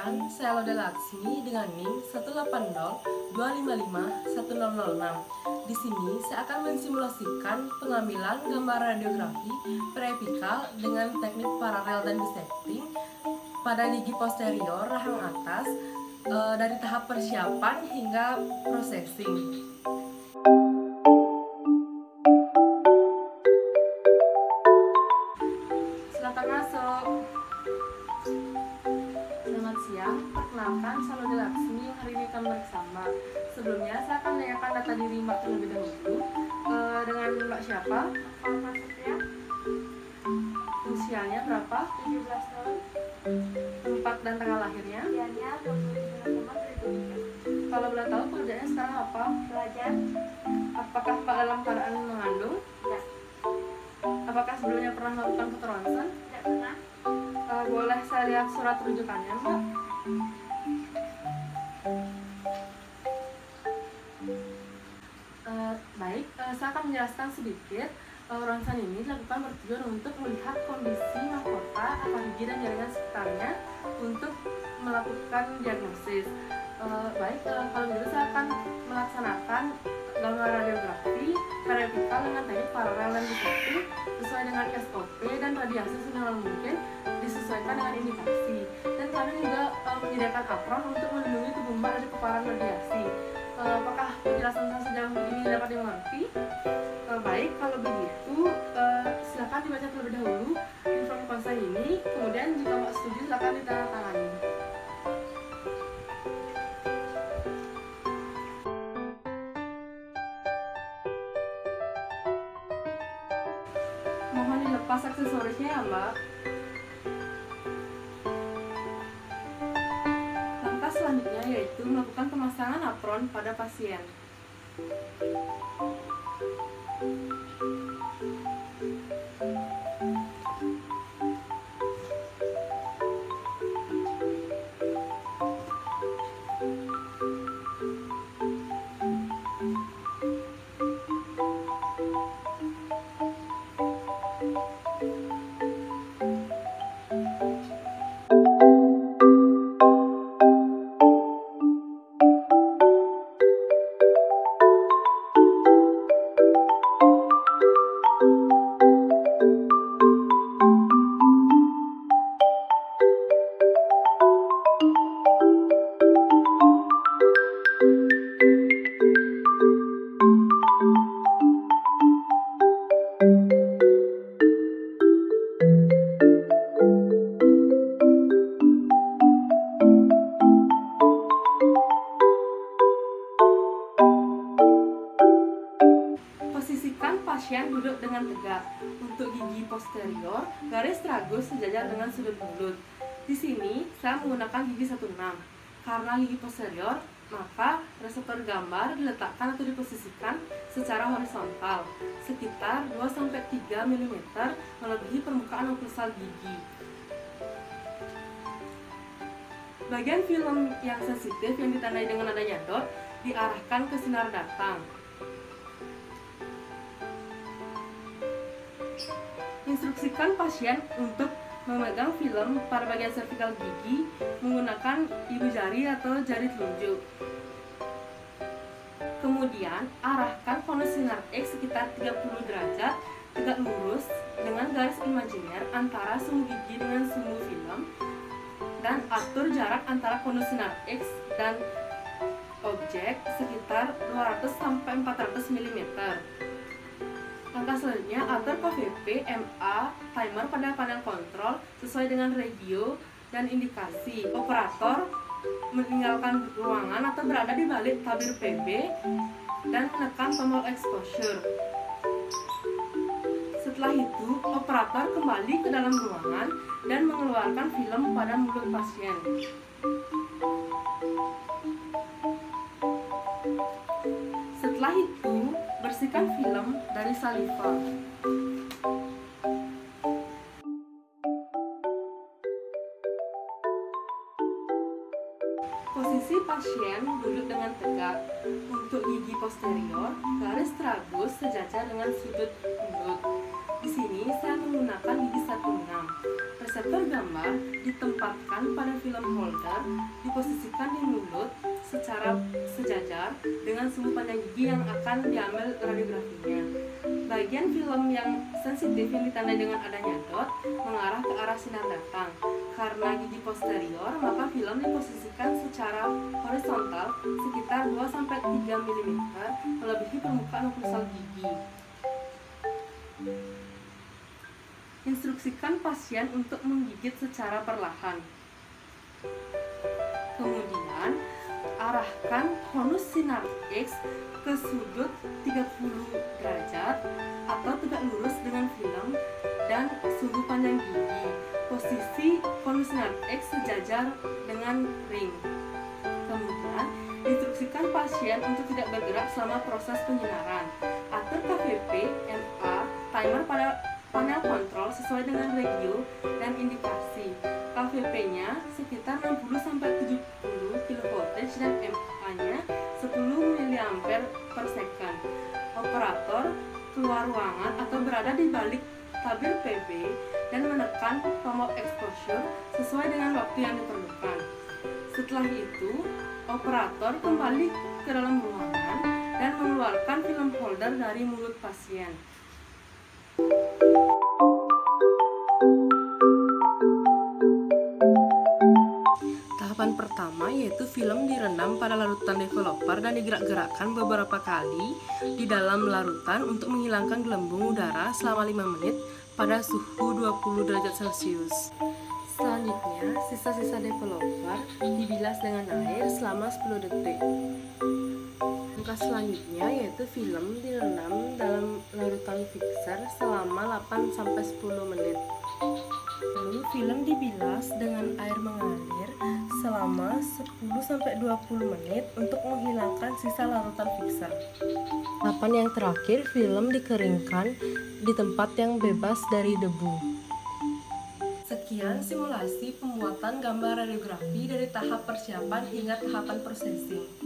Perkenalkan, saya Loda Laksmi dengan NIM 18025510006. Di sini saya akan mensimulasikan pengambilan gambar radiografi preapikal dengan teknik paralel dan bisecting pada gigi posterior rahang atas dari tahap persiapan hingga processing. Silakan masuk. Selamat siang, perkenalkan saya Loda Laksmi yang hari ini akan bersama. Sebelumnya saya akan menanyakan data diri Mbak terlebih dahulu. Dengan Mbak siapa? Alfa Setia, Usianya berapa? 17 tahun, Tempat dan tanggal lahirnya? usianya 29 teman 2003. Kalau boleh tahu pekerjaannya sekarang apa? Pelajar, Apakah Pak dalam keadaan mengandung? tidak, Apakah sebelumnya pernah melakukan foto ronsen? tidak pernah. Boleh saya lihat surat rujukannya, Mbak? Baik, saya akan menjelaskan sedikit. Ronsen ini dilakukan bertujuan untuk melihat kondisi mahkota, apa gigi dan jaringan sekitarnya untuk melakukan diagnosis. Baik, kalau begitu saya akan melaksanakan gambar radiografi preapikal dengan teknik paralel dan bisecting sesuai dengan SOP dan radiasi seminimal mungkin disesuaikan dengan indikasi. Dan kami juga menyediakan apron untuk melindungi tubuh Mbak dari paparan radiasi. Apakah penjelasan saya sejauh ini dapat dimengerti? Baik, kalau begitu silakan dibaca terlebih dahulu inform konsen ini, kemudian jika Mbak setuju silakan ditandatangani. Mohon dilepas aksesorisnya ya, Mbak. Langkah selanjutnya yaitu melakukan pemasangan apron pada pasien. Posisikan pasien duduk dengan tegak. Untuk gigi posterior, garis tragus sejajar dengan sudut mulut. Di sini, saya menggunakan gigi 16. Karena gigi posterior, maka reseptor gambar diletakkan atau diposisikan secara horizontal, sekitar 2-3 mm melebihi permukaan okklusal gigi. Bagian film yang sensitif yang ditandai dengan adanya dot diarahkan ke sinar datang. Instruksikan pasien untuk memegang film pada bagian servikal gigi menggunakan ibu jari atau jari telunjuk. Kemudian, arahkan konus sinar X sekitar 30 derajat tegak lurus dengan garis imajiner antara semu gigi dengan semu film, dan atur jarak antara konus sinar X dan objek sekitar 200-400 mm. Langkah selanjutnya, atur KVP, MA, timer pada panel kontrol sesuai dengan regio dan indikasi. Operator meninggalkan ruangan atau berada di balik tabir PB dan menekan tombol exposure. Setelah itu, operator kembali ke dalam ruangan dan mengeluarkan film pada mulut pasien. Setelah itu, bersihkan film dari saliva. Posisi pasien duduk dengan tegak. Untuk gigi posterior, garis tragus sejajar dengan sudut mulut. Di sini saya menggunakan gigi 16. Akar gambar ditempatkan pada film holder, diposisikan di mulut secara sejajar dengan suhu pandang gigi yang akan diambil radiografinya. Bagian film yang sensitif yang ditandai dengan adanya dot mengarah ke arah sinar datang. Karena gigi posterior, maka film diposisikan secara horizontal sekitar 2-3 mm melebihi permukaan okklusal gigi. Instruksikan pasien untuk menggigit secara perlahan. Kemudian, arahkan konus sinar X ke sudut 30 derajat atau tegak lurus dengan film dan suhu pandang gigi. Posisi konus sinar X sejajar dengan ring. Kemudian, instruksikan pasien untuk tidak bergerak selama proses penyinaran. Atur KVP, MA, timer pada panel kontrol sesuai dengan regio dan indikasi. KVP-nya sekitar 60-70 kV dan MA-nya 10 mA per second. Operator keluar ruangan atau berada di balik tabir PB dan menekan tombol exposure sesuai dengan waktu yang diperlukan. Setelah itu, operator kembali ke dalam ruangan dan mengeluarkan film holder dari mulut pasien. Tahapan pertama yaitu film direndam pada larutan developer dan digerak-gerakkan beberapa kali di dalam larutan untuk menghilangkan gelembung udara selama 5 menit pada suhu 20 derajat Celcius. Selanjutnya, sisa-sisa developer dibilas dengan air selama 10 detik. Langkah selanjutnya yaitu film direndam dalam larutan fixer selama 8-10 menit. Lalu film dibilas dengan air mengalir selama 10-20 menit untuk menghilangkan sisa larutan fixer. Tahapan yang terakhir, film dikeringkan di tempat yang bebas dari debu. Sekian simulasi pembuatan gambar radiografi dari tahap persiapan hingga tahapan processing.